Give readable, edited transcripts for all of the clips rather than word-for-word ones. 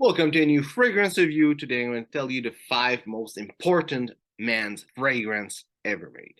Welcome to a new fragrance review. Today I'm going to tell you the 5 most important men's fragrance ever made.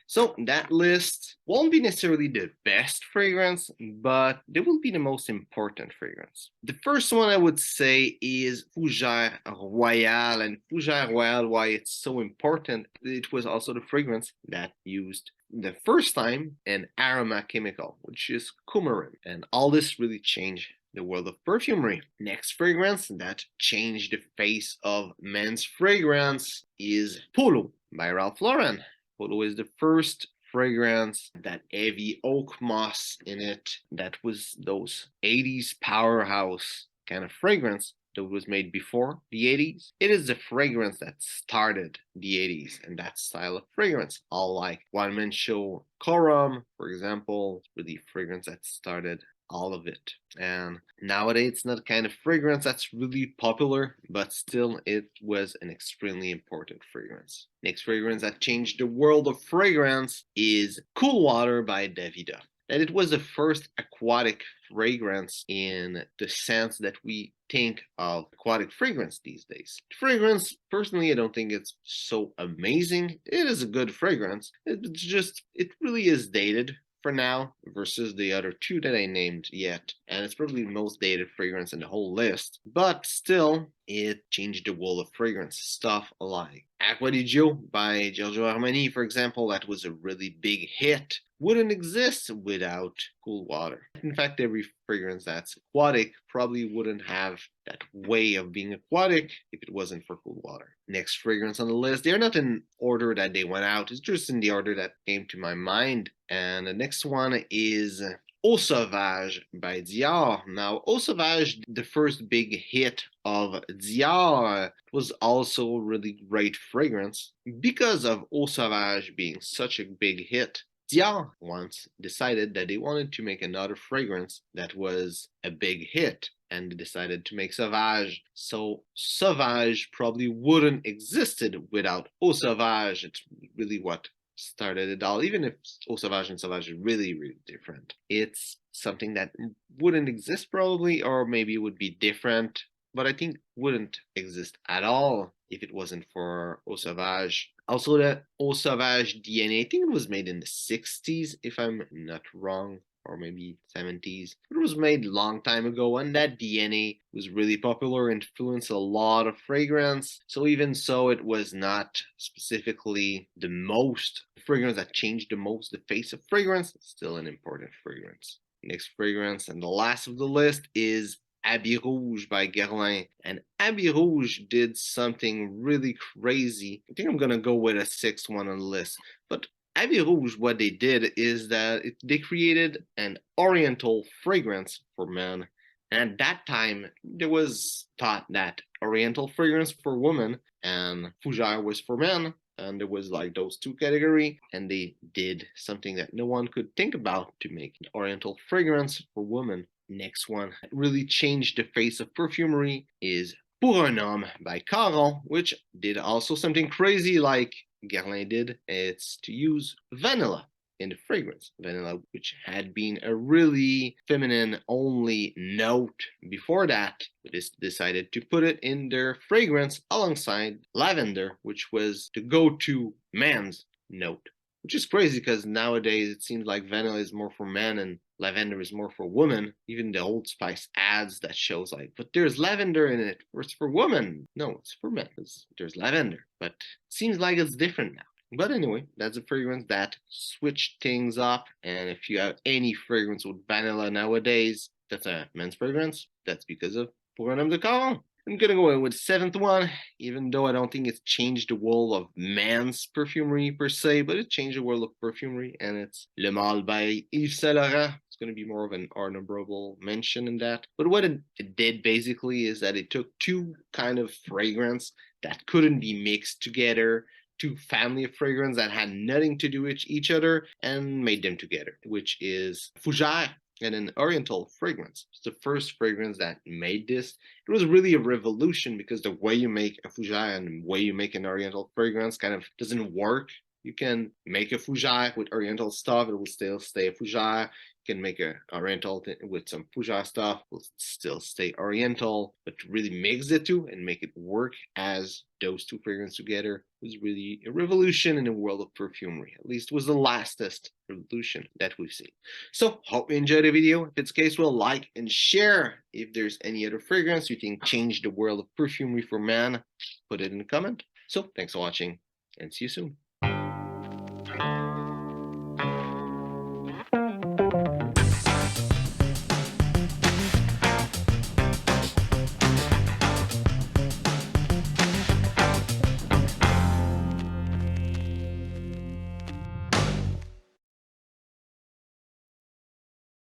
So that list won't be necessarily the best fragrance, but they will be the most important fragrance. The first one I would say is Fougère Royale, and Fougère Royale, why it's so important, it was also the fragrance that used the first time an aroma chemical, which is coumarin, and all this really changed the world of perfumery. Next fragrance that changed the face of men's fragrance is Polo by Ralph Lauren. Polo is the first fragrance that heavy oak moss in it, that was those 80s powerhouse kind of fragrance that was made before the 80s. It is the fragrance that started the 80s and that style of fragrance. All like One Man Show Caron, for example, really fragrance that started all of it. And nowadays it's not kind of fragrance that's really popular, but still it was an extremely important fragrance. Next fragrance that changed the world of fragrance is Cool Water by Davidoff. And it was the first aquatic fragrance in the sense that we think of aquatic fragrance these days. Fragrance, personally, I don't think it's so amazing. It is a good fragrance. It's just, it really is dated for now versus the other two that I named yet, and it's probably the most dated fragrance in the whole list, but still it changed the world of fragrance stuff like Aqua dijio by Giorgio Armani, for example. That was a really big hit, wouldn't exist without cool water. In fact, every fragrance that's aquatic probably wouldn't have that way of being aquatic if it wasn't for cool water. Next fragrance on the list, they're not in order that they went out, it's just in the order that came to my mind. And the next one is Sauvage by Dior. Now, Sauvage, the first big hit of Dior, was also a really great fragrance. Because of Sauvage being such a big hit, Dior once decided that they wanted to make another fragrance that was a big hit, and they decided to make Sauvage. So Sauvage probably wouldn't existed without Sauvage. It's really what started it all, even if Sauvage and Sauvage are really, really different. It's something that wouldn't exist probably, or maybe would be different, but I think wouldn't exist at all if it wasn't for Sauvage. Also, the Sauvage DNA, I think it was made in the 60s, if I'm not wrong, or maybe 70s. It was made a long time ago, and that DNA was really popular, influenced a lot of fragrance. So even so, it was not specifically the most fragrance that changed the most the face of fragrance. It's still an important fragrance. Next fragrance, and the last of the list, is Habit Rouge by Guerlain. And Habit Rouge did something really crazy. I think I'm gonna go with a 6th one on the list. But Habit Rouge, what they did is that they created an Oriental fragrance for men. And at that time, there was thought that Oriental fragrance for women and Fougère was for men. And there was like those two categories, and they did something that no one could think about to make an Oriental fragrance for women. Next one that really changed the face of perfumery is Pour un Homme by Caron, which did also something crazy like Guerlain did. It's to use vanilla in the fragrance. Vanilla, which had been a really feminine only note before that, they decided to put it in their fragrance alongside lavender, which was the go-to man's note. Which is crazy because nowadays it seems like vanilla is more for men and lavender is more for women. Even the Old Spice ads that shows like, but there's lavender in it. It's for women. No, it's for men. There's lavender. But it seems like it's different now. But anyway, that's a fragrance that switched things up. And if you have any fragrance with vanilla nowadays, that's a men's fragrance. That's because of Pour un Homme de Caron. I'm gonna go with the 7th one, even though I don't think it's changed the world of man's perfumery per se, but it changed the world of perfumery, and it's Le Male by Yves Saint Laurent. It's gonna be more of an honorable mention in that. But what it did basically is that it took two kind of fragrance that couldn't be mixed together, two family of fragrance that had nothing to do with each other, and made them together, which is Fougère and an Oriental fragrance. It's the first fragrance that made this. It was really a revolution because the way you make a Fougère and the way you make an Oriental fragrance kind of doesn't work You can make a fougère with Oriental stuff, it will still stay a fougère. You can make a Oriental with some fougère stuff, it will still stay Oriental. But to really mix the two and make it work as those two fragrances together was really a revolution in the world of perfumery. At least it was the lastest revolution that we've seen. So hope you enjoyed the video. If it's the case, well, like and share. If there's any other fragrance you think changed the world of perfumery for man, put it in the comment. So thanks for watching and see you soon.